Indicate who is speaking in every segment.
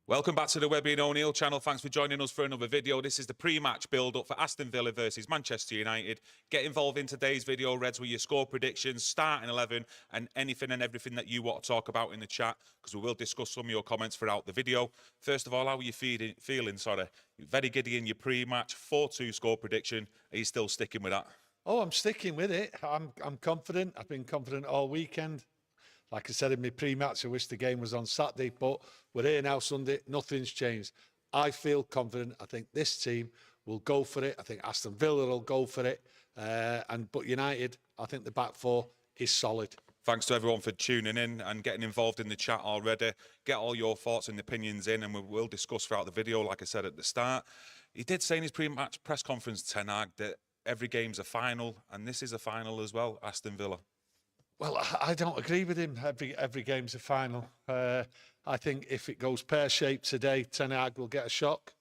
Speaker 1: Welcome back to the Webby O'Neill channel. Thanks for joining us for another video. This is the pre-match build-up for Aston Villa versus Manchester United. Get involved in today's video, Reds, with your score predictions, starting 11, and anything and everything that you want to talk about in the chat, because we will discuss some of your comments throughout the video. First of all, how are you feeling? Very giddy in your pre-match, 4-2 score prediction. Are you still sticking with that?
Speaker 2: Oh, I'm sticking with it. I'm confident. I've been confident all weekend. Like I said in my pre-match, I wish the game was on Saturday, but we're here now Sunday. Nothing's changed. I feel confident. I think this team will go for it. I think Aston Villa will go for it. But United, I think the back four is solid.
Speaker 1: Thanks to everyone for tuning in and getting involved in the chat already. Get all your thoughts and opinions in, and we will discuss throughout the video, like I said at the start. He did say in his pre-match press conference, Ten Hag, that every game's a final, and this is a final as well, Aston Villa.
Speaker 2: Well, I don't agree with him. Every game's a final. I think if it goes pear-shaped today, Ten Hag will get a shock.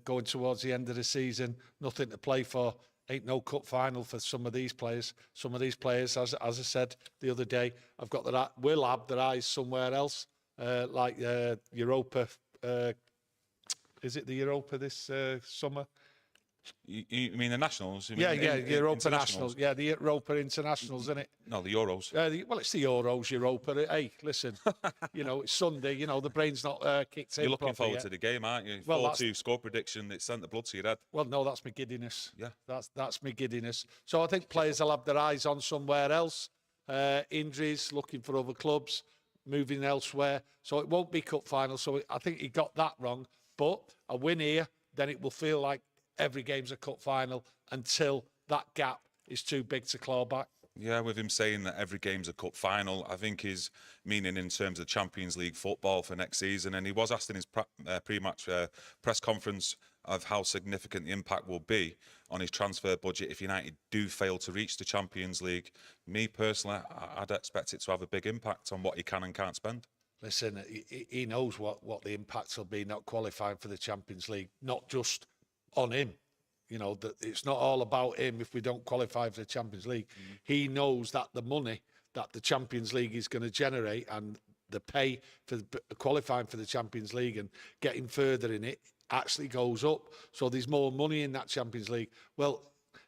Speaker 2: Going towards the end of the season, nothing to play for. Ain't no cup final for some of these players. Some of these players, as I said the other day, will have their eyes somewhere else, like Europa. Is it the Europa this summer?
Speaker 1: You mean the Nationals?
Speaker 2: Yeah, Europa Nationals. Yeah, the Europa Internationals, isn't it?
Speaker 1: No, the Euros.
Speaker 2: Well, it's the Euros, Europa. Hey, listen, it's Sunday, the brain's not kicked in.
Speaker 1: You're looking forward
Speaker 2: yet.
Speaker 1: to the game, aren't you?
Speaker 2: Well,
Speaker 1: 4-2 score prediction that sent the blood to your head.
Speaker 2: Well, no, that's my giddiness.
Speaker 1: Yeah.
Speaker 2: That's my giddiness. So I think players will have their eyes on somewhere else. Injuries, looking for other clubs, moving elsewhere. So it won't be cup final. So I think he got that wrong. But a win here, then it will feel like every game's a cup final until that gap is too big to claw back.
Speaker 1: Yeah, with him saying that every game's a cup final, I think his meaning in terms of Champions League football for next season. And he was asked in his pre-match press conference of how significant the impact will be on his transfer budget if United do fail to reach the Champions League. Me personally, I'd expect it to have a big impact on what he can and can't spend.
Speaker 2: Listen, he knows what the impact will be not qualifying for the Champions League, not just on him. That it's not all about him if we don't qualify for the Champions League. He knows that the money that the Champions League is going to generate and the pay for qualifying for the Champions League and getting further in it actually goes up. So there's more money in that Champions League. Well,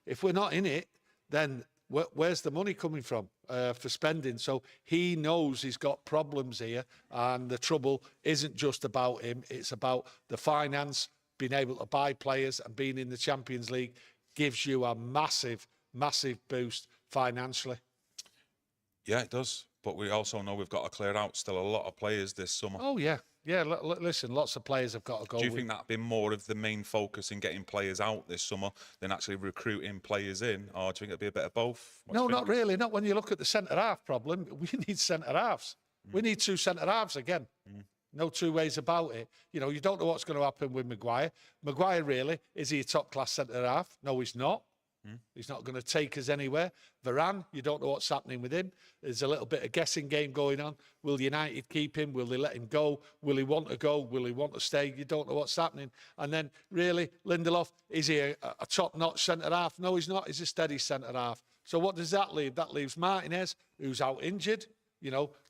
Speaker 2: if we're not in it, then where's the money coming from for spending? So he knows he's got problems here, and the trouble isn't just about him. It's about the finance. Being able to buy players and being in the Champions League gives you a massive, massive boost financially.
Speaker 1: Yeah, it does. But we also know we've got to clear out still a lot of players this summer.
Speaker 2: Oh, yeah. Yeah, listen, lots of players have got to go.
Speaker 1: Do you think that'd be more of the main focus in getting players out this summer than actually recruiting players in? Or do you think it'd be a bit of both?
Speaker 2: No, not really. Not when you look at the centre-half problem. We need centre-halves. We need two centre-halves again. No two ways about it. You don't know what's going to happen with Maguire. Maguire, really, is he a top-class centre-half? No, he's not. He's not going to take us anywhere. Varane, you don't know what's happening with him. There's a little bit of guessing game going on. Will United keep him? Will they let him go? Will he want to go? Will he want to stay? You don't know what's happening. And then, really, Lindelof, is he a top-notch centre-half? No, he's not. He's a steady centre-half. So what does that leave? That leaves Martinez, who's out injured.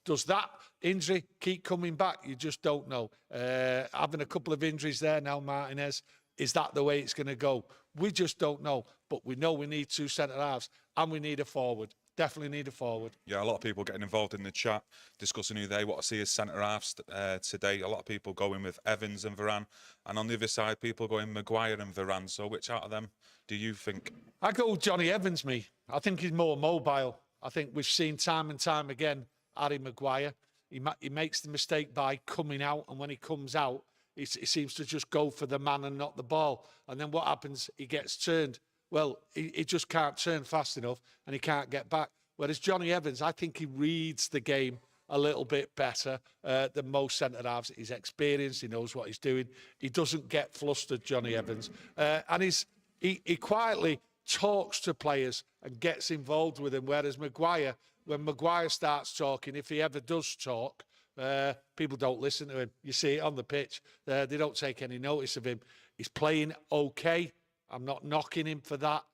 Speaker 2: Does that injury keep coming back? You just don't know. Having a couple of injuries there now, Martinez, is that the way it's going to go? We just don't know. But we know we need two centre-halves and we need a forward. Definitely need a forward.
Speaker 1: Yeah, a lot of people getting involved in the chat, discussing who they want to see as centre-halves today. A lot of people going with Evans and Varane. And on the other side, people going Maguire and Varane. So which out of them do you think?
Speaker 2: I go with Johnny Evans, me. I think he's more mobile. I think we've seen time and time again Harry Maguire, he makes the mistake by coming out, and when he comes out, he seems to just go for the man and not the ball. And then what happens? He gets turned. Well, he just can't turn fast enough, and he can't get back. Whereas Johnny Evans, I think he reads the game a little bit better than most centre-halves. He's experienced. He knows what he's doing. He doesn't get flustered, Johnny Evans. And he quietly talks to players and gets involved with them, whereas Maguire, when Maguire starts talking, if he ever does talk, people don't listen to him. You see it on the pitch. They don't take any notice of him. He's playing okay. I'm not knocking him for that.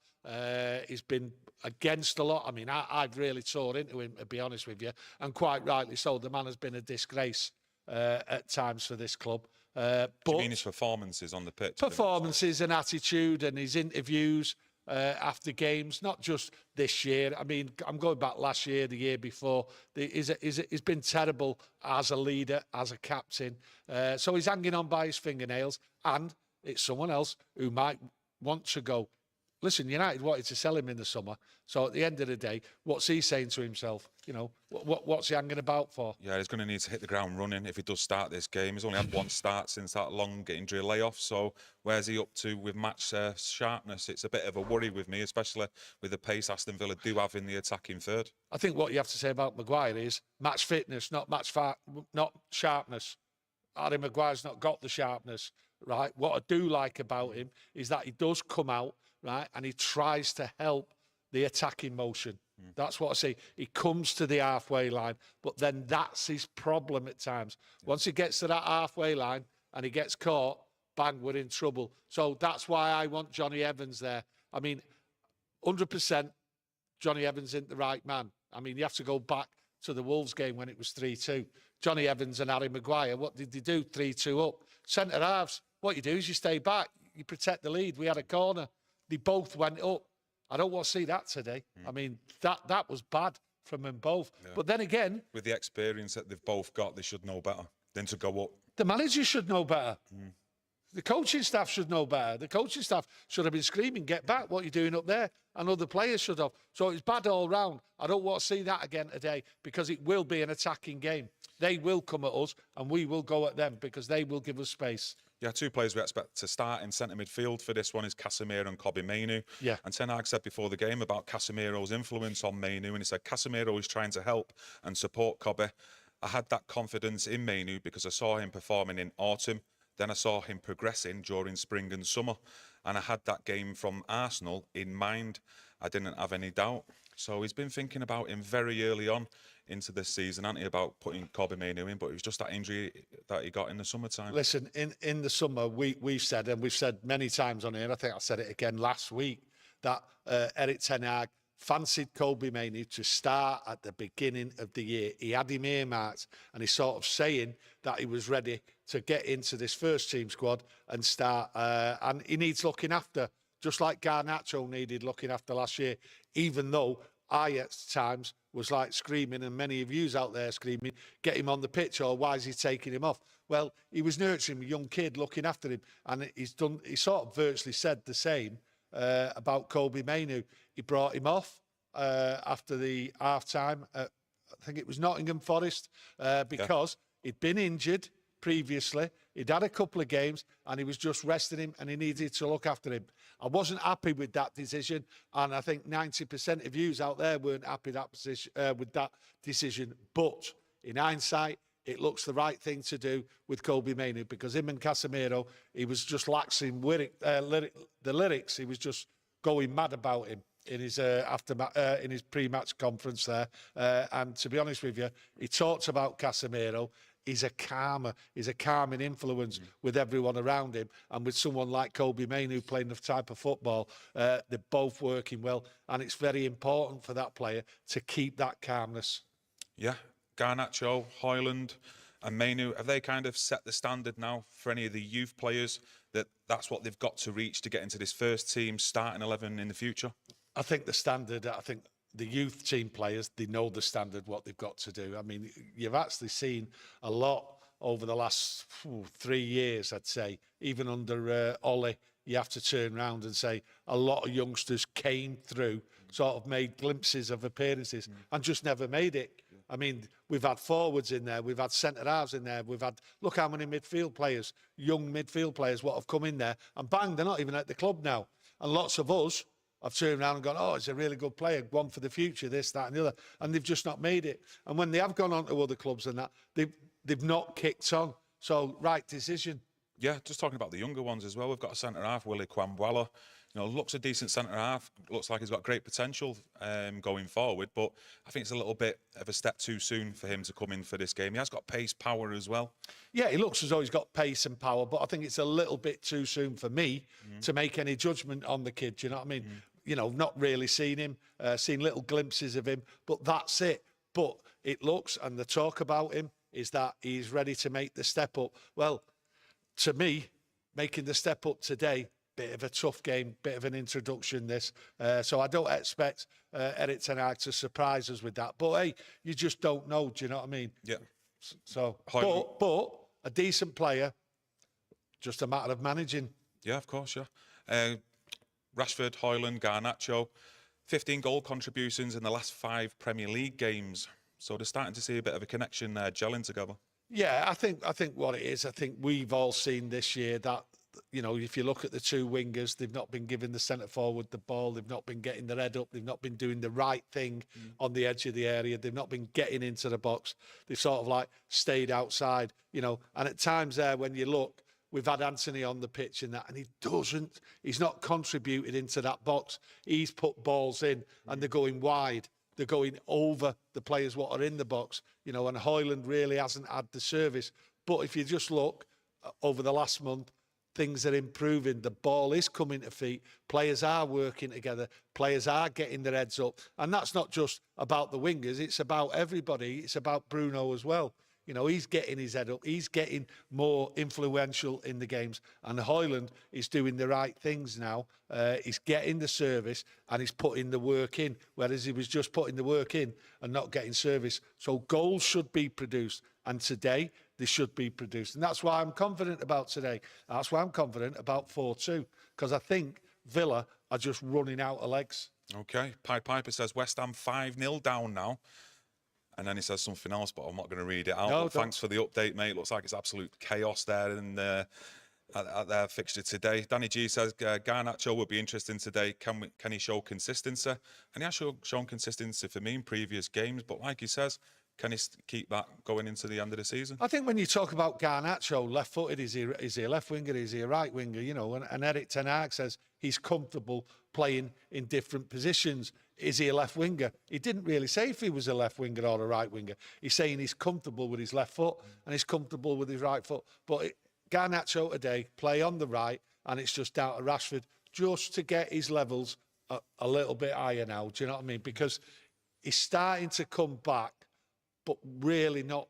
Speaker 2: He's been against a lot. I mean, I've really tore into him, to be honest with you, and quite rightly so. The man has been a disgrace at times for this club.
Speaker 1: Do you mean
Speaker 2: But
Speaker 1: his performances on the pitch?
Speaker 2: performances and attitude and his interviews after games, not just this year. I mean, I'm going back last year, the year before. He's been terrible as a leader, as a captain. So he's hanging on by his fingernails, and it's someone else who might want to go. Listen, United wanted to sell him in the summer. So at the end of the day, what's he saying to himself? You know, what's he hanging about for?
Speaker 1: Yeah, he's going to need to hit the ground running if he does start this game. He's only had one start since that long injury layoff. So where's he up to with match sharpness? It's a bit of a worry with me, especially with the pace Aston Villa do have in the attacking third.
Speaker 2: I think what you have to say about Maguire is match fitness, not not sharpness. Harry Maguire's not got the sharpness, right? What I do like about him is that he does come out, right, and he tries to help the attacking motion. That's what I see. He comes to the halfway line, but then that's his problem at times. Once he gets to that halfway line and he gets caught, bang, we're in trouble. So that's why I want Johnny Evans there. I mean, 100% Johnny Evans isn't the right man. I mean, you have to go back to the Wolves game when it was 3-2. Johnny Evans and Harry Maguire, what did they do? 3-2 up. Centre halves, what you do is you stay back, you protect the lead. We had a corner. They both went up. I don't want to see that today. I mean, that was bad from them both. Yeah. But then again,
Speaker 1: with the experience that they've both got, they should know better than to go up.
Speaker 2: The manager should know better. The coaching staff should know better. The coaching staff should have been screaming, get back, what you're doing up there. And other players should have. So it's bad all round. I don't want to see that again today because it will be an attacking game. They will come at us and we will go at them because they will give us space.
Speaker 1: Yeah, two players we expect to start in centre midfield for this one is Casemiro and Kobbie Mainoo.
Speaker 2: Yeah.
Speaker 1: And Ten Hag said before the game about Casemiro's influence on Mainoo, and he said Casemiro is trying to help and support Kobbie. I had that confidence in Mainoo because I saw him performing in autumn. Then I saw him progressing during spring and summer. And I had that game from Arsenal in mind. I didn't have any doubt. So he's been thinking about him very early on into this season, hasn't he, about putting Kobbie Mainoo in, but it was just that injury that he got in the summertime.
Speaker 2: Listen, in the summer, we've said, and we've said many times on here, I think I said it again last week, that Erik Ten Hag fancied Kobbie Mainoo to start at the beginning of the year. He had him earmarked, and he's sort of saying that he was ready to get into this first team squad and start, and he needs looking after, just like Garnacho needed looking after last year, even though I at times was like screaming, and many of yous out there screaming, get him on the pitch, or why is he taking him off? Well, he was nurturing a young kid, looking after him, and he sort of virtually said the same about Kobbie Mainoo. He brought him off after the half-time, I think it was Nottingham Forest, because he'd been injured previously, he'd had a couple of games, and he was just resting him, and he needed to look after him. I wasn't happy with that decision, and I think 90% of yous out there weren't happy with that decision. But in hindsight, it looks the right thing to do with Kobbie Mainoo, because him and Casemiro, he was just laxing the lyrics. He was just going mad about him in his in his pre-match conference there. And to be honest with you, he talked about Casemiro. He's a calmer. He's a calming influence with everyone around him, and with someone like Kobbie Mainoo playing the type of football, they're both working well, and it's very important for that player to keep that calmness.
Speaker 1: Yeah, Garnacho, Højlund and Mainoo, have they kind of set the standard now for any of the youth players that's what they've got to reach to get into this first team starting 11 in the future?
Speaker 2: I think the standard, the youth team players, they know the standard, what they've got to do. I mean, you've actually seen a lot over the last 3 years, I'd say. Even under Ollie, you have to turn around and say a lot of youngsters came through, sort of made glimpses of appearances and just never made it. I mean, we've had forwards in there, we've had centre-halves in there, look how many midfield players, young midfield players, what have come in there, and bang, they're not even at the club now. And lots of us have turned around and gone, oh, it's a really good player, one for the future, this, that and the other, and they've just not made it. And when they have gone on to other clubs and that, they've not kicked on. So, right decision.
Speaker 1: Yeah, just talking about the younger ones as well. We've got a centre-half, Willie Kwambwala. You know, looks a decent centre-half. Looks like he's got great potential going forward. But I think it's a little bit of a step too soon for him to come in for this game. He has got pace, power as well. Yeah,
Speaker 2: he looks as though he's got pace and power. But I think it's a little bit too soon for me to make any judgment on the kid. Do you know what I mean? You know, not really seen him, seen little glimpses of him. But that's it. But it looks, and the talk about him is that he's ready to make the step up. Well, to me, making the step up today, bit of a tough game, bit of an introduction, this. So I don't expect Erik ten Hag to surprise us with that. But, hey, you just don't know, do you know what I mean?
Speaker 1: Yeah.
Speaker 2: So, but a decent player, just a matter of managing.
Speaker 1: Yeah, of course, yeah. Rashford, Højlund, Garnacho, 15 goal contributions in the last 5 Premier League games. So they're starting to see a bit of a connection there, gelling together.
Speaker 2: Yeah, I think what it is, I think we've all seen this year that, you know, if you look at the 2 wingers, they've not been giving the centre forward the ball, they've not been getting their head up, they've not been doing the right thing on the edge of the area, they've not been getting into the box, they've sort of like stayed outside, you know, and at times there when you look, we've had Anthony on the pitch and that, and he's not contributed into that box. He's put balls in and they're going wide. They're going over the players what are in the box, you know, and Højlund really hasn't had the service. But if you just look over the last month, things are improving. The ball is coming to feet. Players are working together. Players are getting their heads up. And that's not just about the wingers. It's about everybody. It's about Bruno as well. You know, he's getting his head up. He's getting more influential in the games. And Højlund is doing the right things now. He's getting the service and he's putting the work in, whereas he was just putting the work in and not getting service. So goals should be produced. And today, they should be produced. And that's why I'm confident about today. That's why I'm confident about 4-2. Because I think Villa are just running out of legs.
Speaker 1: Okay. Pied Piper says West Ham 5-0 down now. And then he says something else, but I'm not going to read it out.
Speaker 2: No,
Speaker 1: thanks for the update, mate. Looks like it's absolute chaos there in at their fixture today. Danny G says Garnacho would be interesting today. Can he show consistency? And he has shown consistency for me in previous games. But like he says, can he keep that going into the end of the season?
Speaker 2: I think when you talk about Garnacho, left-footed, is he a left winger? Is he a right winger? You know, and Erik ten Hag says he's comfortable playing in different positions. Is he a left winger? He didn't really say if he was a left winger or a right winger. He's saying he's comfortable with his left foot and he's comfortable with his right foot. But Garnacho today, play on the right, and it's just down to Rashford just to get his levels a little bit higher now. Do you know what I mean? Because he's starting to come back, but really not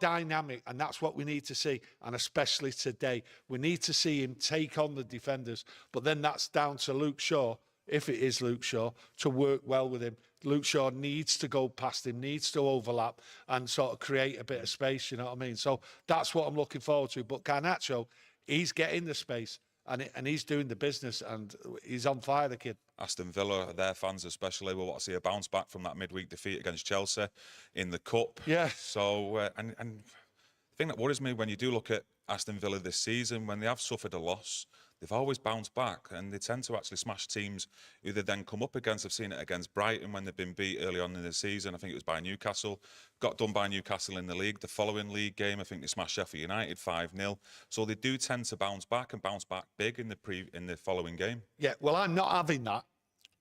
Speaker 2: dynamic, and that's what we need to see. And especially today, we need to see him take on the defenders. But then that's down to Luke Shaw, if it is Luke Shaw, to work well with him. Luke Shaw needs to go past him, needs to overlap and sort of create a bit of space, you know what I mean? So that's what I'm looking forward to. But Garnacho, he's getting the space and he's doing the business and he's on fire, the kid.
Speaker 1: Aston Villa, their fans especially, will want to see a bounce back from that midweek defeat against Chelsea in the Cup.
Speaker 2: Yeah.
Speaker 1: So, and the thing that worries me when you do look at Aston Villa this season, when they have suffered a loss, they've always bounced back and they tend to actually smash teams who they then come up against. I've seen it against Brighton when they've been beat early on in the season. I think it was by Newcastle. Got done by Newcastle in the league. The following league game, I think they smashed Sheffield United 5-0. So they do tend to bounce back and bounce back big in the following game.
Speaker 2: Yeah, well, I'm not having that.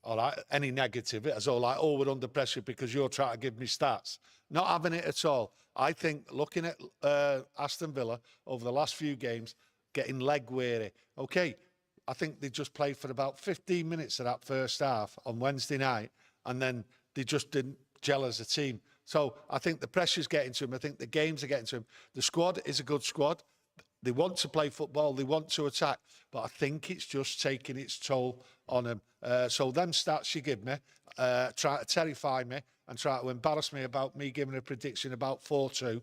Speaker 2: All right, any negative, it's all like, oh, we're under pressure because you're trying to give me stats. Not having it at all. I think looking at Aston Villa over the last few games, getting leg weary. Okay, I think they just played for about 15 minutes of that first half on Wednesday night, and then they just didn't gel as a team. So I think the pressure's getting to him. I think the games are getting to him. The squad is a good squad. They want to play football. They want to attack. But I think it's just taking its toll on them. So them stats you give me, try to terrify me and try to embarrass me about me giving a prediction about 4-2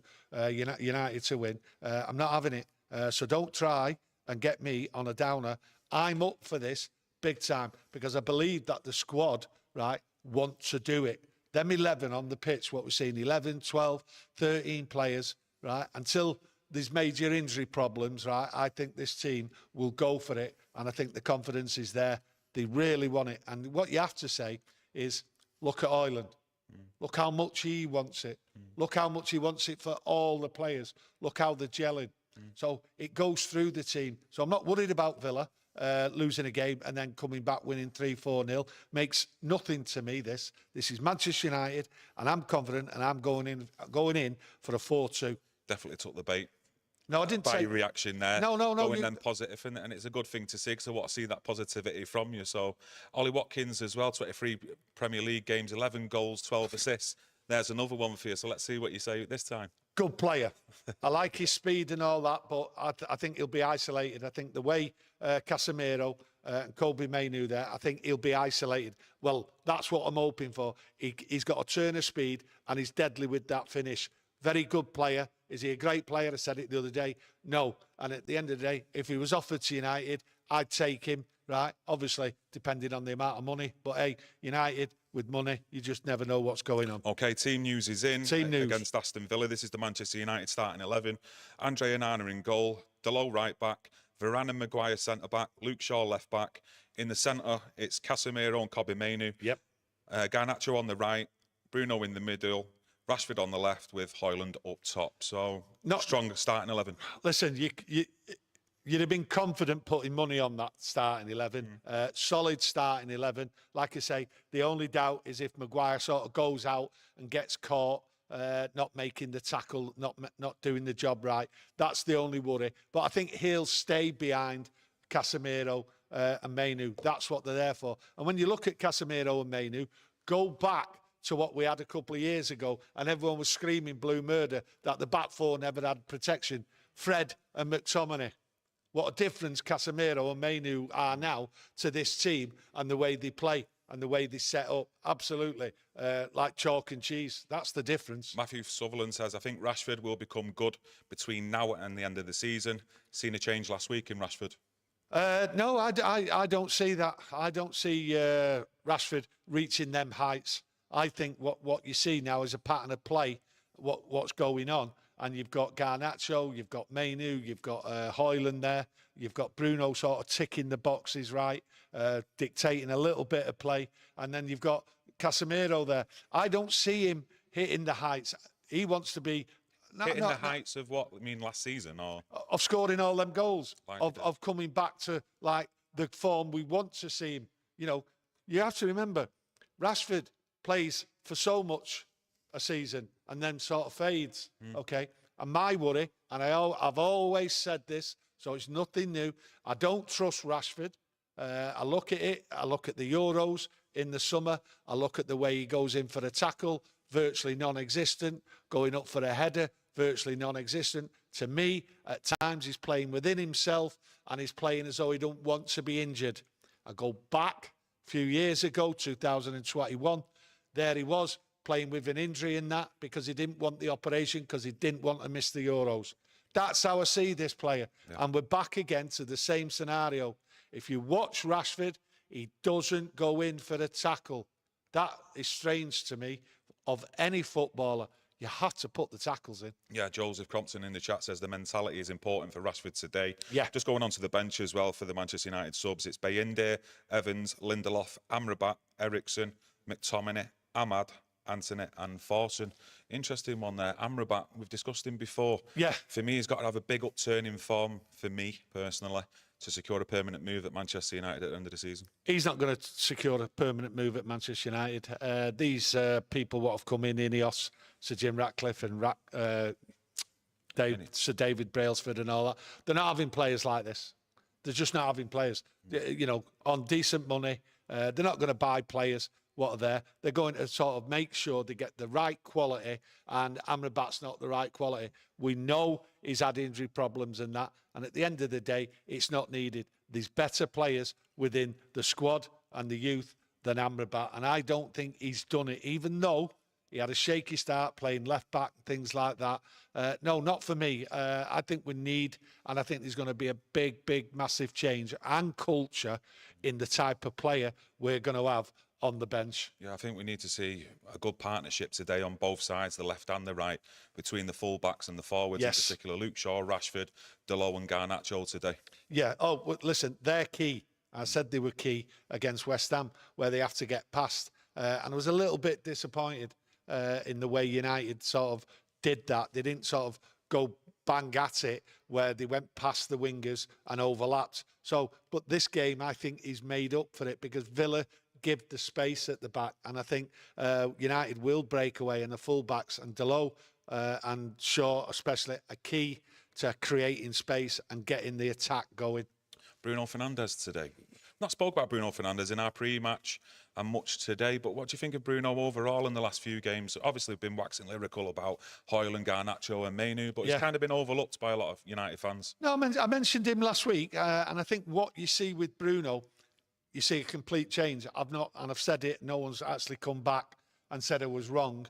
Speaker 2: United to win. I'm not having it. So don't try and get me on a downer. I'm up for this big time because I believe that the squad, right, want to do it. Them 11 on the pitch, what we're seeing, 11, 12, 13 players, right, until there's major injury problems, right, I think this team will go for it, and I think the confidence is there. They really want it. And what you have to say is, look at Højlund. Look how much he wants it. Look how much he wants it for all the players. Look how they're gelling. So it goes through the team. So I'm not worried about Villa losing a game and then coming back winning 3-4-0. Makes nothing to me, this. This is Manchester United, and I'm confident, and I'm going in for a 4-2.
Speaker 1: Definitely took the bait.
Speaker 2: No, I didn't
Speaker 1: by
Speaker 2: say...
Speaker 1: your reaction there.
Speaker 2: No.
Speaker 1: Going then positive, and it's a good thing to see because I want to see that positivity from you. So, Ollie Watkins as well, 23 Premier League games, 11 goals, 12 assists. There's another one for you, so let's see what you say this time.
Speaker 2: Good player. I like his speed and all that, but I think he'll be isolated. I think the way Casemiro and Kobe Mainoo there, I think he'll be isolated. Well, that's what I'm hoping for. He's got a turn of speed and he's deadly with that finish. Very good player. Is he a great player? I said it the other day. No. And at the end of the day, if he was offered to United, I'd take him, right? Obviously, depending on the amount of money. But, hey, United, with money, you just never know what's going on.
Speaker 1: Okay, team news is in.
Speaker 2: Team news.
Speaker 1: Against Aston Villa. This is the Manchester United starting 11. Andre Onana in goal. Dalot right back. Varane and Maguire centre back. Luke Shaw left back. In the centre, it's Casemiro and Kobe Mainoo.
Speaker 2: Yep.
Speaker 1: Garnacho on the right. Bruno in the middle. Rashford on the left with Højlund up top. So, strong starting 11.
Speaker 2: Listen, you'd have been confident putting money on that starting 11. Solid starting 11. Like I say, the only doubt is if Maguire sort of goes out and gets caught, not making the tackle, not doing the job right. That's the only worry. But I think he'll stay behind Casemiro and Mainoo. That's what they're there for. And when you look at Casemiro and Mainoo, go back to what we had a couple of years ago, and everyone was screaming blue murder that the back four never had protection. Fred and McTominay. What a difference Casemiro and Mainoo are now to this team and the way they play and the way they set up. Absolutely. Like chalk and cheese. That's the difference.
Speaker 1: Matthew Sutherland says, I think Rashford will become good between now and the end of the season. Seen a change last week in Rashford?
Speaker 2: No, I don't see that. I don't see Rashford reaching them heights. I think what you see now is a pattern of play, what's going on. And you've got Garnacho, you've got Mainoo, you've got Højlund there, you've got Bruno sort of ticking the boxes right, dictating a little bit of play, and then you've got Casemiro there. I don't see him hitting the heights. He wants to be...
Speaker 1: Hitting the heights of what? I mean, last season? Or
Speaker 2: of scoring all them goals,
Speaker 1: like
Speaker 2: of coming back to like the form we want to see him. You know, you have to remember, Rashford plays for so much a season and then sort of fades, okay? And my worry, and I've always said this, so it's nothing new, I don't trust Rashford. I look at it, I look at the Euros in the summer, I look at the way he goes in for a tackle, virtually non-existent, going up for a header, virtually non-existent. To me, at times he's playing within himself and he's playing as though he don't want to be injured. I go back a few years ago, 2021, there he was, playing with an injury in that because he didn't want the operation because he didn't want to miss the Euros. That's how I see this player. Yeah. And we're back again to the same scenario. If you watch Rashford, he doesn't go in for a tackle. That is strange to me. Of any footballer, you have to put the tackles in.
Speaker 1: Yeah, Joseph Crompton in the chat says the mentality is important for Rashford today.
Speaker 2: Yeah.
Speaker 1: Just going on to the bench as well for the Manchester United subs. It's Bayinde, Evans, Lindelof, Amrabat, Eriksson, McTominay, Ahmad, Anthony and Forson. Interesting one there. Amrabat, we've discussed him before.
Speaker 2: Yeah.
Speaker 1: For me, he's got to have a big upturn in form, for me, personally, to secure a permanent move at Manchester United at the end of the season.
Speaker 2: He's not going to secure a permanent move at Manchester United. These people what have come in, Ineos, Sir Jim Ratcliffe and Sir David Brailsford and all that, they're not having players like this. They're just not having players, you know, on decent money. They're not going to buy players what are there. They're going to sort of make sure they get the right quality, and Amrabat's not the right quality. We know he's had injury problems and that, and at the end of the day, it's not needed. There's better players within the squad and the youth than Amrabat, and I don't think he's done it, even though he had a shaky start playing left back and things like that. No, not for me. I think we need, and I think there's going to be a big, massive change and culture in the type of player we're going to have on the bench.
Speaker 1: Yeah, I think we need to see a good partnership today on both sides, the left and the right, between the full-backs and the forwards,
Speaker 2: yes.
Speaker 1: In particular. Luke Shaw, Rashford, Dalot and Garnacho today.
Speaker 2: Yeah, oh, well, listen, they're key. I said they were key against West Ham, where they have to get past. And I was a little bit disappointed in the way United sort of did that. They didn't sort of go bang at it, where they went past the wingers and overlapped. So, but this game, I think, is made up for it because Villa give the space at the back, and I think United will break away, and the full-backs and Dalot and Shaw especially are key to creating space and getting the attack going.
Speaker 1: Bruno Fernandes today. Not spoke about Bruno Fernandes in our pre-match and much today, but what do you think of Bruno overall in the last few games? Obviously, we've been waxing lyrical about Højlund, Garnacho and Mainu, but he's kind of been overlooked by a lot of United fans.
Speaker 2: No, I mentioned him last week, and I think what you see with Bruno, you see a complete change. I've said it, no one's actually come back and said I was wrong,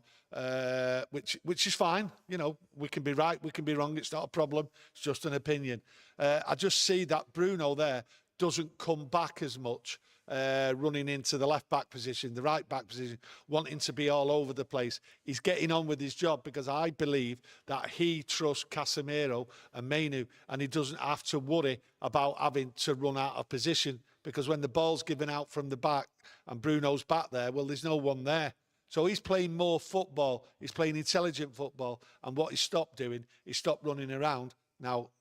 Speaker 2: which is fine. You know, we can be right, we can be wrong. It's not a problem. It's just an opinion. I just see that Bruno there doesn't come back as much, running into the left-back position, the right-back position, wanting to be all over the place. He's getting on with his job because I believe that he trusts Casemiro and Mainu, and he doesn't have to worry about having to run out of position, because when the ball's given out from the back and Bruno's back there, well, there's no one there. So he's playing more football. He's playing intelligent football. And what he stopped doing, he stopped running around. Now,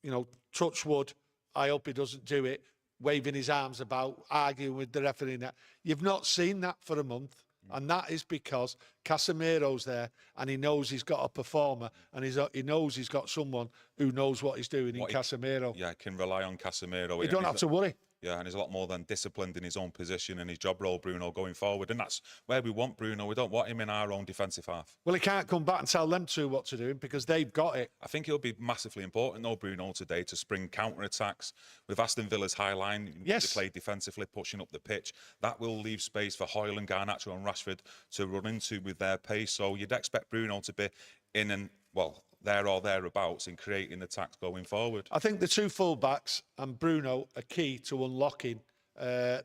Speaker 2: you know, touch wood, I hope he doesn't do it, waving his arms about, arguing with the referee. You've not seen that for a month. And that is because Casemiro's there and he knows he's got a performer, and he knows he's got someone who knows what he's doing in Casemiro.
Speaker 1: Yeah, can rely on Casemiro.
Speaker 2: You don't have to worry.
Speaker 1: Yeah, and he's a lot more than disciplined in his own position and his job role, Bruno, going forward. And that's where we want Bruno. We don't want him in our own defensive half.
Speaker 2: Well, he can't come back and tell them two what to do because they've got it.
Speaker 1: I think it'll be massively important, though, Bruno, today to spring counter-attacks. With Aston Villa's high line, they play defensively, pushing up the pitch. That will leave space for Højlund, Garnacho and Rashford to run into with their pace. So you'd expect Bruno to be in and, well, there or thereabouts in creating attacks going forward.
Speaker 2: I think the two full-backs and Bruno are key to unlocking the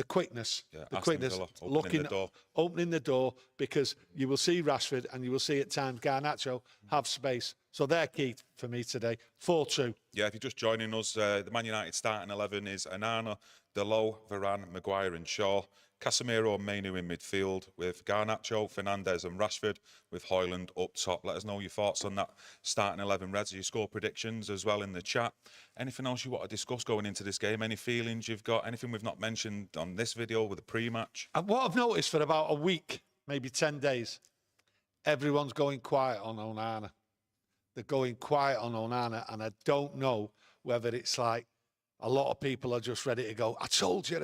Speaker 2: quickness.
Speaker 1: Yeah,
Speaker 2: the
Speaker 1: Aston
Speaker 2: quickness,
Speaker 1: Villa,
Speaker 2: opening the door, because you will see Rashford and you will see at times Garnacho have space. So they're key for me today. 4-2.
Speaker 1: Yeah, if you're just joining us, the Man United starting 11 is Onana, Dalot, Varane, Maguire and Shaw. Casemiro and Mainu in midfield with Garnacho, Fernandes and Rashford, with Højlund up top. Let us know your thoughts on that starting 11, Reds. Your score predictions as well in the chat. Anything else you want to discuss going into this game? Any feelings you've got? Anything we've not mentioned on this video with the pre-match?
Speaker 2: And what I've noticed for about a week, maybe 10 days, everyone's going quiet on Onana. They're going quiet on Onana, and I don't know whether it's like a lot of people are just ready to go, I told you.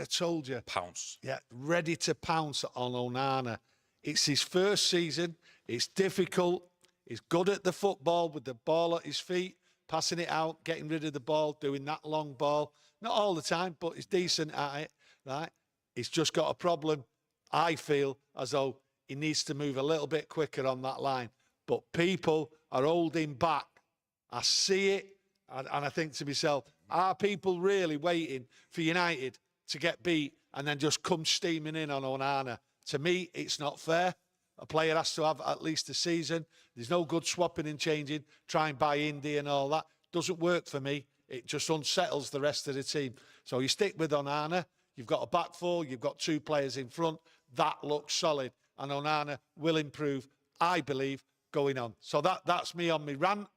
Speaker 1: Pounce.
Speaker 2: Yeah, ready to pounce on Onana. It's his first season. It's difficult. He's good at the football with the ball at his feet, passing it out, getting rid of the ball, doing that long ball. Not all the time, but he's decent at it, right? He's just got a problem. I feel as though he needs to move a little bit quicker on that line. But people are holding back. I see it, and I think to myself, are people really waiting for United to get beat and then just come steaming in on Onana? To me, it's not fair. A player has to have at least a season. There's no good swapping and changing, try and buy Indy and all that. Doesn't work for me. It just unsettles the rest of the team. So you stick with Onana. You've got a back four. You've got two players in front. That looks solid. And Onana will improve, I believe, going on. So that's me on my rant.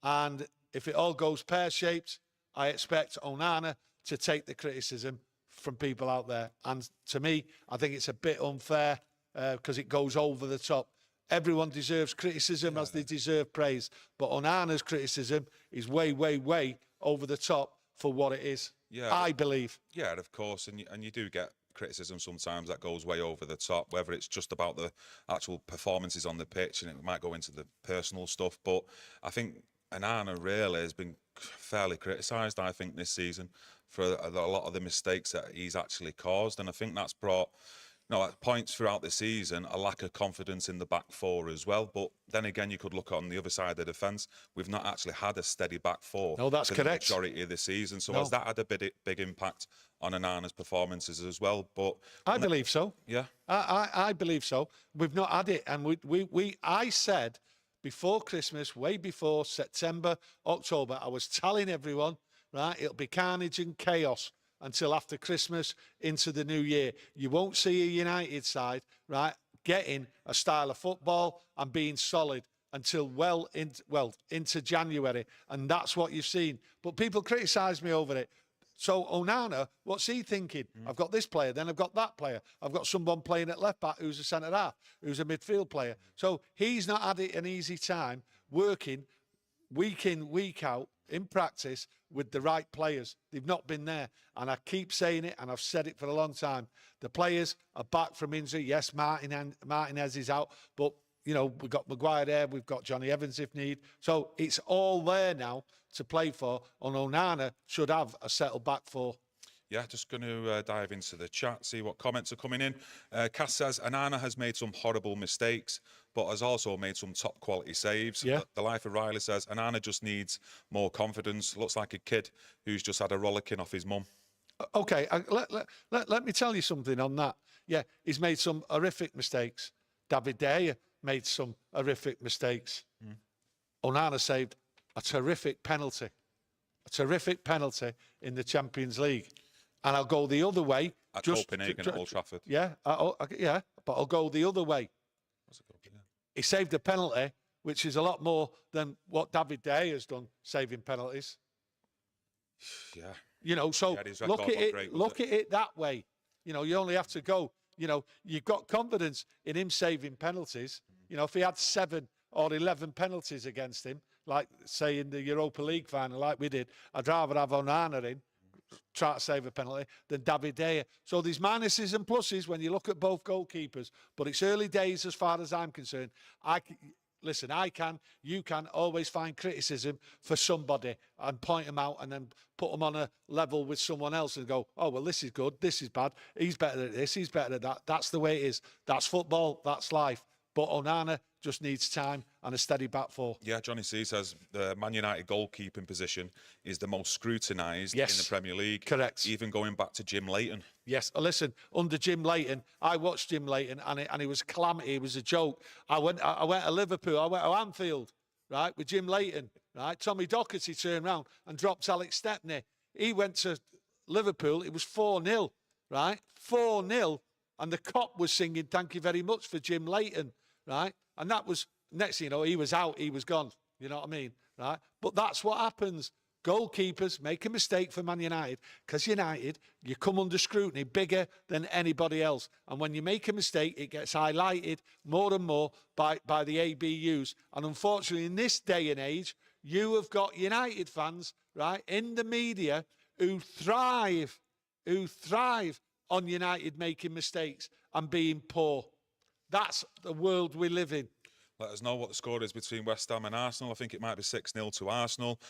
Speaker 2: And if it all goes pear-shaped, I expect Onana to take the criticism from people out there. And to me, I think it's a bit unfair because it goes over the top. Everyone deserves criticism as they deserve praise. But Onana's criticism is way, way, way over the top for what it is, I believe.
Speaker 1: Yeah, of course. And you do get criticism sometimes that goes way over the top, whether it's just about the actual performances on the pitch, and it might go into the personal stuff. But I think Onana really has been fairly criticised, I think, this season for a lot of the mistakes that he's actually caused. And I think that's brought, at points throughout the season, a lack of confidence in the back four as well. But then again, you could look on the other side of the defence. We've not actually had a steady back four
Speaker 2: for the
Speaker 1: majority of the season. So has that had a big impact on Onana's performances as well? But
Speaker 2: I believe so.
Speaker 1: Yeah.
Speaker 2: I believe so. We've not had it. And I said before Christmas, way before September, October, I was telling everyone, right, it'll be carnage and chaos until after Christmas into the new year. You won't see a United side, right, getting a style of football and being solid until well into January. And that's what you've seen. But people criticise me over it. So Onana, what's he thinking? I've got this player, then I've got that player. I've got someone playing at left back who's a centre half, who's a midfield player. So he's not had it an easy time working week in, week out in practice with the right players. They've not been there. And I keep saying it, and I've said it for a long time. The players are back from injury. Yes, Martinez is out, but, you know, we've got Maguire there. We've got Johnny Evans if need. So it's all there now to play for. And Onana should have a settled back four.
Speaker 1: Yeah, just going to dive into the chat, see what comments are coming in. Cass says, Onana has made some horrible mistakes, but has also made some top quality saves.
Speaker 2: Yeah.
Speaker 1: The Life of Riley says, Onana just needs more confidence. Looks like a kid who's just had a rollicking off his mum.
Speaker 2: Okay, let me tell you something on that. Yeah, he's made some horrific mistakes. David De Gea made some horrific mistakes. Onana saved a terrific penalty in the Champions League. And I'll go the other way.
Speaker 1: At Copenhagen, at Old Trafford.
Speaker 2: Yeah, yeah, but I'll go the other way. He saved a penalty, which is a lot more than what David De Gea has done, saving penalties.
Speaker 1: Yeah.
Speaker 2: You know, so look at it that way. You know, you only have to go, you know, you've got confidence in him saving penalties. You know, if he had 7 or 11 penalties against him, like, say, in the Europa League final, like we did, I'd rather have Onana in, try to save a penalty, than David De Gea. So there's minuses and pluses when you look at both goalkeepers, but it's early days as far as I'm concerned. Listen, you can always find criticism for somebody and point them out and then put them on a level with someone else and go, oh, well, this is good, this is bad, he's better at this, he's better at that. That's the way it is. That's football, that's life. But Onana just needs time and a steady back four. Yeah,
Speaker 1: Johnny C says the Man United goalkeeping position is the most scrutinised in the Premier League.
Speaker 2: Correct.
Speaker 1: Even going back to Jim Leighton.
Speaker 2: Yes, listen, under Jim Leighton, I watched Jim Leighton and it was a calamity, it was a joke. I went to Liverpool, I went to Anfield, right, with Jim Leighton, right? Tommy Docherty turned round and dropped Alex Stepney. He went to Liverpool, it was 4-0, right? 4-0, and the cop was singing, thank you very much for Jim Leighton, right? And that was, next thing you know, he was out, he was gone. You know what I mean? Right? But that's what happens. Goalkeepers make a mistake for Man United because United, you come under scrutiny bigger than anybody else. And when you make a mistake, it gets highlighted more and more by the ABUs. And unfortunately, in this day and age, you have got United fans, right, in the media who thrive on United making mistakes and being poor. That's the world we live in.
Speaker 1: Let us know what the score is between West Ham and Arsenal. I think it might be 6-0 to Arsenal.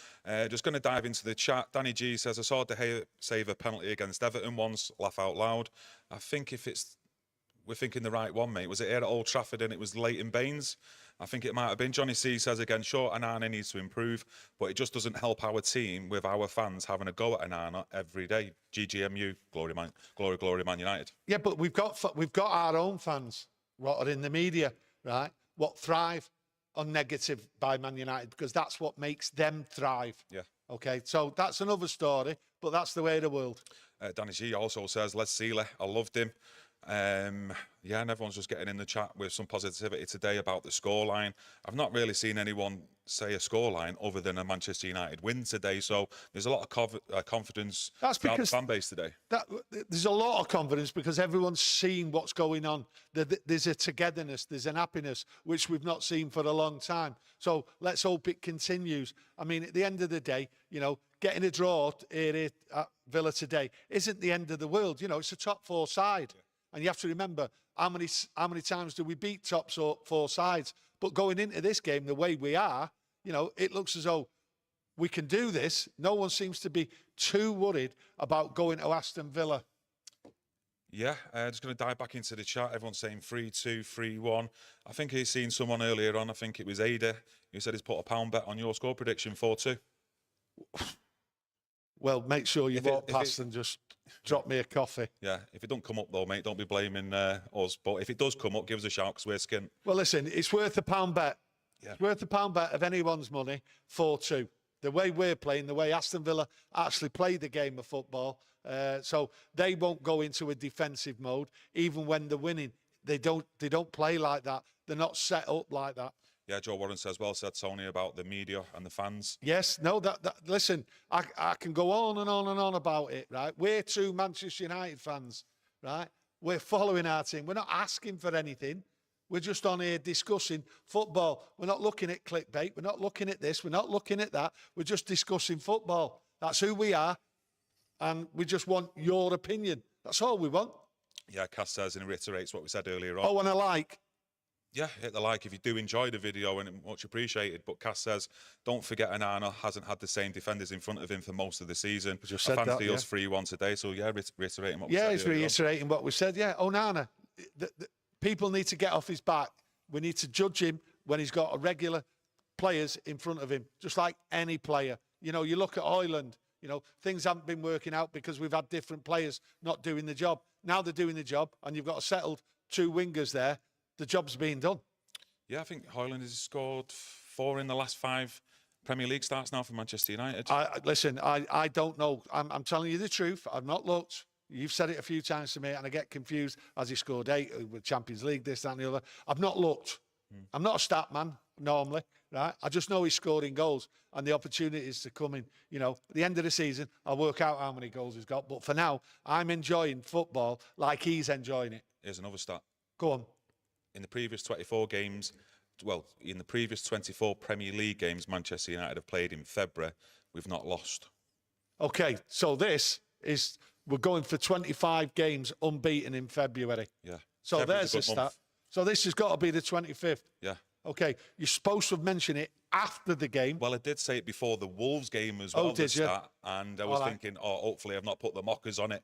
Speaker 1: Just going to dive into the chat. Danny G says, I saw De Gea save a penalty against Everton once. Laugh out loud. I think we're thinking the right one, mate. Was it here at Old Trafford and it was Leighton Baines? I think it might have been. Johnny C says again, sure, Onana needs to improve, but it just doesn't help our team with our fans having a go at Onana every day. GGMU, glory Man United.
Speaker 2: Yeah, but we've got our own fans what are in the media, right? What thrive on negative by Man United because that's what makes them thrive.
Speaker 1: Yeah.
Speaker 2: Okay, so that's another story, but that's the way of the world.
Speaker 1: Danny G also says, Les Sealer, I loved him. Yeah, and everyone's just getting in the chat with some positivity today about the scoreline. I've not really seen anyone say a scoreline other than a Manchester United win today, so there's a lot of confidence throughout the fan base today.
Speaker 2: There's a lot of confidence because everyone's seen what's going on. There's a togetherness, there's an happiness, which we've not seen for a long time. So let's hope it continues. I mean, at the end of the day, you know, getting a draw here at Villa today isn't the end of the world. You know, it's a top 4 side. Yeah. And you have to remember, how many times do we beat top 4 sides? But going into this game the way we are, you know, it looks as though we can do this. No one seems to be too worried about going to Aston Villa.
Speaker 1: Yeah, just going to dive back into the chat. Everyone's saying 3-2, 3-1. I think he's seen someone earlier on. I think it was Ada who said he's put a pound bet on your score prediction 4-2.
Speaker 2: Well, make sure you walk past and just drop me a coffee.
Speaker 1: Yeah, if it don't come up though, mate, don't be blaming us. But if it does come up, give us a shout because we're skint.
Speaker 2: Well, listen, it's worth a pound bet. Yeah. It's worth a pound bet of anyone's money, 4-2. The way we're playing, the way Aston Villa actually play the game of football. So they won't go into a defensive mode, even when they're winning. They don't play like that. They're not set up like that.
Speaker 1: Yeah, Joe Warren says, well said, Tony, about the media and the fans.
Speaker 2: Yes, no, listen, I can go on and on and on about it, right? We're 2 Manchester United fans, right? We're following our team. We're not asking for anything. We're just on here discussing football. We're not looking at clickbait. We're not looking at this. We're not looking at that. We're just discussing football. That's who we are. And we just want your opinion. That's all we want.
Speaker 1: Yeah, Cass says and reiterates what we said earlier on.
Speaker 2: Oh, and a like.
Speaker 1: Yeah, hit the like if you do enjoy the video, and it's much appreciated. But Cass says, don't forget Onana hasn't had the same defenders in front of him for most of the season.
Speaker 2: Just said
Speaker 1: fancy
Speaker 2: that,
Speaker 1: us 3-1 today. So yeah, reiterating what we said.
Speaker 2: Yeah, he's reiterating what we said. Yeah, Onana, the people need to get off his back. We need to judge him when he's got a regular players in front of him, just like any player. You know, you look at Ireland, you know, things haven't been working out because we've had different players not doing the job. Now they're doing the job, and you've got a settled 2 wingers there. The job's being done.
Speaker 1: Yeah, I think Hoyland has scored 4 in the last 5 Premier League starts now for Manchester United.
Speaker 2: Listen, I don't know. I'm telling you the truth. I've not looked. You've said it a few times to me, and I get confused as he scored 8 with Champions League, this, that, and the other. I've not looked. I'm not a stat man normally, right? I just know he's scoring goals, and the opportunities to come in. You know, at the end of the season, I'll work out how many goals he's got. But for now, I'm enjoying football like he's enjoying it.
Speaker 1: Here's another stat.
Speaker 2: Go on.
Speaker 1: In the previous 24 games, well, in the previous 24 Premier League games Manchester United have played in February, we've not lost.
Speaker 2: Okay, so this is, we're going for 25 games unbeaten in February.
Speaker 1: Yeah.
Speaker 2: So
Speaker 1: February's
Speaker 2: there's
Speaker 1: a
Speaker 2: the
Speaker 1: good month.
Speaker 2: stat. So this has got to be the 25th.
Speaker 1: Yeah.
Speaker 2: Okay, you're supposed to have mentioned it after the game.
Speaker 1: Well, I did say it before the Wolves game as well.
Speaker 2: Oh, did you?
Speaker 1: And I was thinking, hopefully I've not put the mockers on it.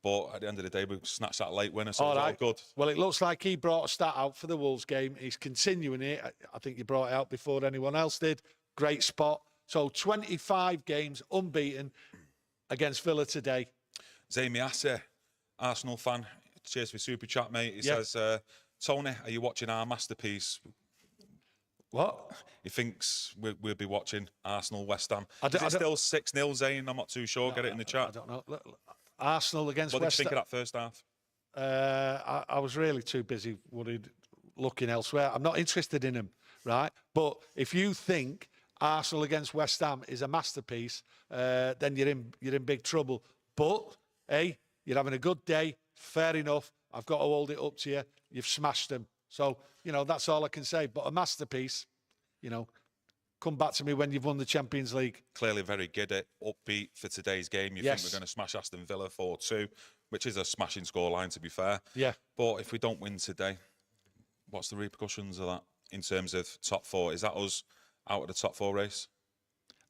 Speaker 1: But at the end of the day, we snatched that late winner, so
Speaker 2: all
Speaker 1: it's all
Speaker 2: right.
Speaker 1: good.
Speaker 2: Well, it looks like he brought a stat out for the Wolves game. He's continuing it. I think he brought it out before anyone else did. Great spot. So 25 games unbeaten against Villa today.
Speaker 1: Zami Ase, Arsenal fan. Cheers for Super Chat, mate. He says, Tony, are you watching our masterpiece?
Speaker 2: What?
Speaker 1: He thinks we'll be watching Arsenal West Ham.
Speaker 2: I
Speaker 1: Is it still 6-0, Zane? I'm not too sure. Get it in the chat.
Speaker 2: I don't know. Look, Arsenal against
Speaker 1: What did
Speaker 2: West
Speaker 1: you
Speaker 2: Ham.
Speaker 1: think of that first half?
Speaker 2: I was really too busy worried looking elsewhere. I'm not interested in him, right? But if you think Arsenal against West Ham is a masterpiece, then you're in big trouble. But hey, you're having a good day. Fair enough. I've got to hold it up to you. You've smashed them. So, you know, that's all I can say. But a masterpiece, you know, come back to me when you've won the Champions League.
Speaker 1: Clearly very giddy, upbeat for today's game. You think we're going to smash Aston Villa 4-2, which is a smashing scoreline, to be fair.
Speaker 2: Yeah.
Speaker 1: But if we don't win today, what's the repercussions of that in terms of top 4? Is that us out of the top 4 race?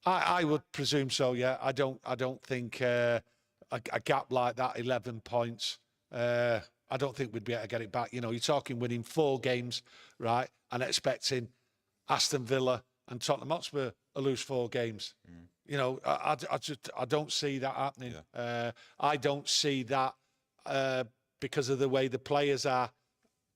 Speaker 2: I would presume so, yeah. I don't think a gap like that, 11 points, I don't think we'd be able to get it back. You know, you're talking winning 4 games, right, and expecting Aston Villa and Tottenham Hotspur to lose 4 games. You know, I don't see that happening. Yeah. I don't see that because of the way the players are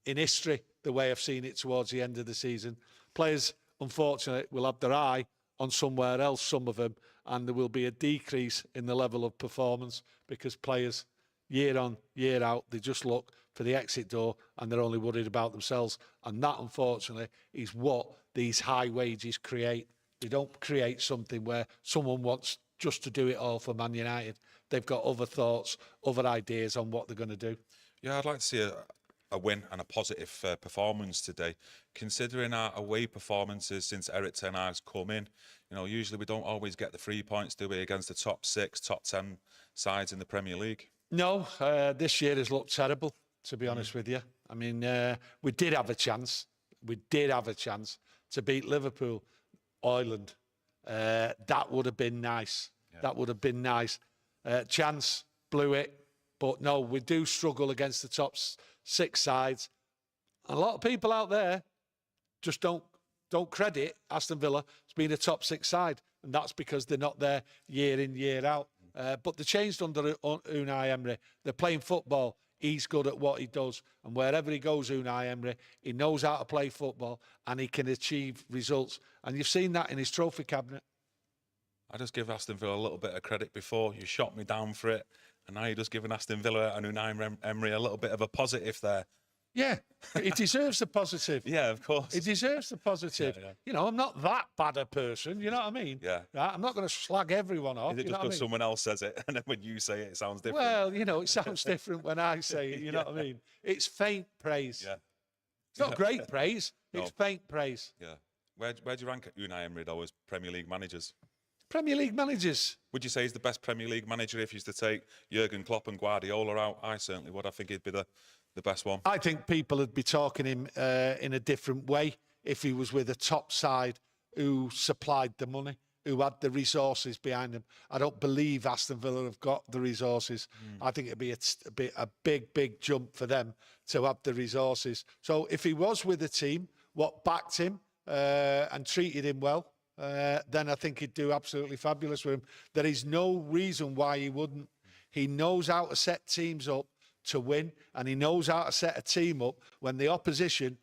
Speaker 2: in history, the way I've seen it towards the end of the season. Players, unfortunately, will have their eye on somewhere else, some of them, and there will be a decrease in the level of performance because players, year on, year out, they just look for the exit door and they're only worried about themselves. And that, unfortunately, is what these high wages create. They don't create something where someone wants just to do it all for Man United. They've got other thoughts, other ideas on what they're going to do.
Speaker 1: Yeah, I'd like to see a win and a positive performance today. Considering our away performances since Eric Ten Hag's come in, you know, usually we don't always get the 3 points, do we, against the top 6, top 10 sides in the Premier League? No,
Speaker 2: this year has looked terrible, to be honest with you. I mean, we did have a chance. We did have a chance to beat Liverpool, Ireland. That would have been nice. Yeah. That would have been nice. Chance, blew it. But no, we do struggle against the top 6 sides. A lot of people out there just don't credit Aston Villa as being a top 6 side. And that's because they're not there year in, year out. But they changed under Unai Emery. They're playing football. He's good at what he does. And wherever he goes, Unai Emery, he knows how to play football and he can achieve results. And you've seen that in his trophy cabinet.
Speaker 1: I just give Aston Villa a little bit of credit before. You shot me down for it. And now you're just giving Aston Villa and Unai Emery a little bit of a positive there.
Speaker 2: Yeah, he deserves the positive.
Speaker 1: Yeah, of course.
Speaker 2: He deserves the positive. Yeah. You know, I'm not that bad a person, you know what I mean?
Speaker 1: Yeah.
Speaker 2: Right? I'm not going to slag everyone off.
Speaker 1: Is it just because someone else says it, and then when you say it, it sounds different?
Speaker 2: Well, you know, it sounds different when I say it, you know what I mean? It's faint praise.
Speaker 1: Yeah.
Speaker 2: It's not great praise. It's
Speaker 1: No.
Speaker 2: faint praise.
Speaker 1: Yeah. Where do you rank Unai Emery, though, as Premier League managers?
Speaker 2: Premier League managers.
Speaker 1: Would you say he's the best Premier League manager if you used to take Jurgen Klopp and Guardiola out? I certainly would. I think he'd be the best one.
Speaker 2: I think people would be talking him in a different way if he was with a top side who supplied the money, who had the resources behind them. I don't believe Aston Villa have got the resources. I think it'd be a big jump for them to have the resources. So if he was with a team what backed him and treated him well, then I think he'd do absolutely fabulous with him. There is no reason why he wouldn't. He knows how to set teams up to win, and he knows how to set a team up when the opposition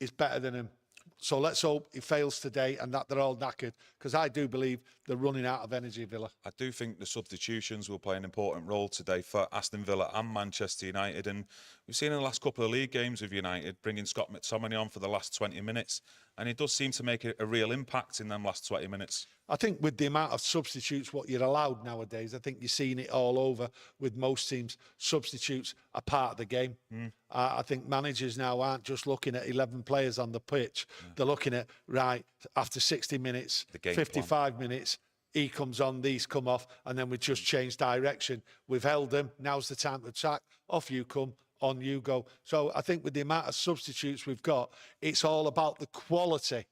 Speaker 2: is better than him. So let's hope he fails today and that they're all knackered, because I do believe they're running out of energy, Villa.
Speaker 1: I do think the substitutions will play an important role today for Aston Villa and Manchester United. And we've seen in the last couple of league games with United, bringing Scott McTominay on for the last 20 minutes. And it does seem to make a real impact in them last 20 minutes.
Speaker 2: I think with the amount of substitutes, what you're allowed nowadays, I think you're seeing it all over with most teams. Substitutes are part of the game. I think managers now aren't just looking at 11 players on the pitch. They're looking at, right, after 60 minutes, 55 minutes, he comes on, these come off, and then we just change direction. We've held them. Now's the time to attack. Off you come. On you go. So I think with the amount of substitutes we've got, it's all about the quality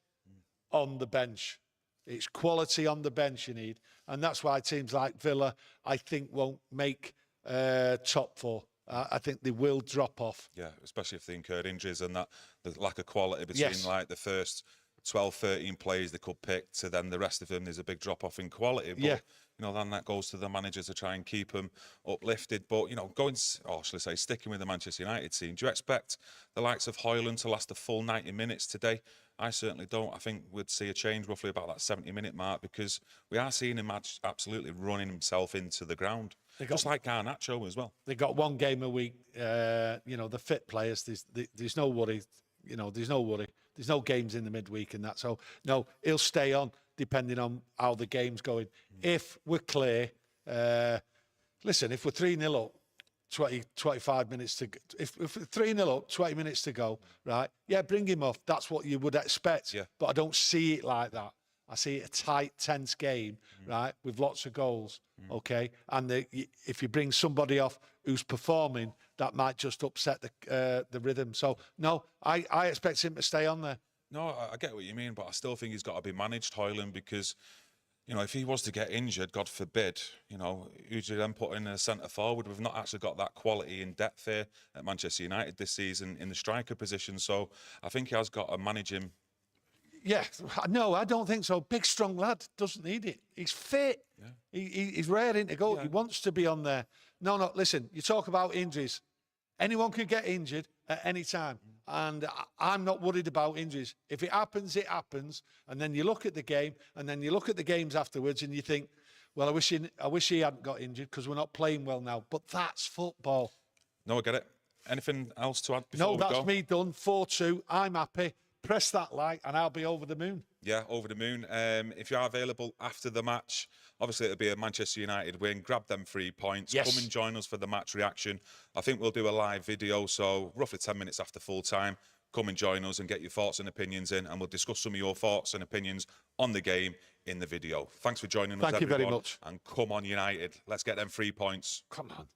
Speaker 2: on the bench. It's quality on the bench you need. And that's why teams like Villa, I think, won't make top four. I think they will drop off.
Speaker 1: Yeah, especially if they incurred injuries and that the lack of quality between like the first 12, 13 players they could pick to then the rest of them, there's a big drop off in quality. But, you know, then that goes to the managers to try and keep them uplifted. But, you know, sticking with the Manchester United team, do you expect the likes of Højlund to last a full 90 minutes today? I certainly don't. I think we'd see a change roughly about that 70-minute mark, because we are seeing him absolutely running himself into the ground. Just like Garnacho as well.
Speaker 2: They got one game a week. You know, the fit players, there's no worry. You know, there's no worry. There's no games in the midweek and that. So, no, he'll stay on depending on how the game's going. If we're clear, listen, if we're 3-0 up, 25 minutes to go, if we're 3-0 up, 20 minutes to go, right? Yeah, bring him off. That's what you would expect. Yeah. But I don't see it like that. I see it a tight, tense game, right, with lots of goals, okay? And if you bring somebody off who's performing, that might just upset the rhythm. So, no, I expect him to stay on there.
Speaker 1: No, I get what you mean, but I still think he's got to be managed, Højlund, because, you know, if he was to get injured, God forbid, you know, who'd you then put in a centre forward? We've not actually got that quality in depth here at Manchester United this season in the striker position. So I think he has got to manage him.
Speaker 2: Yeah, no, I don't think so. Big, strong lad, doesn't need it. He's fit. Yeah. He's raring to go. Yeah. He wants to be on there. No, listen, you talk about injuries. Anyone could get injured at any time. And I'm not worried about injuries. If it happens, it happens. And then you look at the game, and then you look at the games afterwards, and you think, well, I wish he hadn't got injured, because we're not playing well now. But that's football.
Speaker 1: No, I get it. Anything else to add before we go?
Speaker 2: No, that's me done. 4-2. I'm happy. Press that like, and I'll be over the moon.
Speaker 1: Yeah, over the moon. If you are available after the match, obviously it'll be a Manchester United win. Grab them 3 points. Yes. Come and join us for the match reaction. I think we'll do a live video, so roughly 10 minutes after full time. Come and join us and get your thoughts and opinions in, and we'll discuss some of your thoughts and opinions on the game in the video. Thanks for joining us, everyone.
Speaker 2: Thank you very much.
Speaker 1: And come on, United. Let's get them 3 points.
Speaker 2: Come on.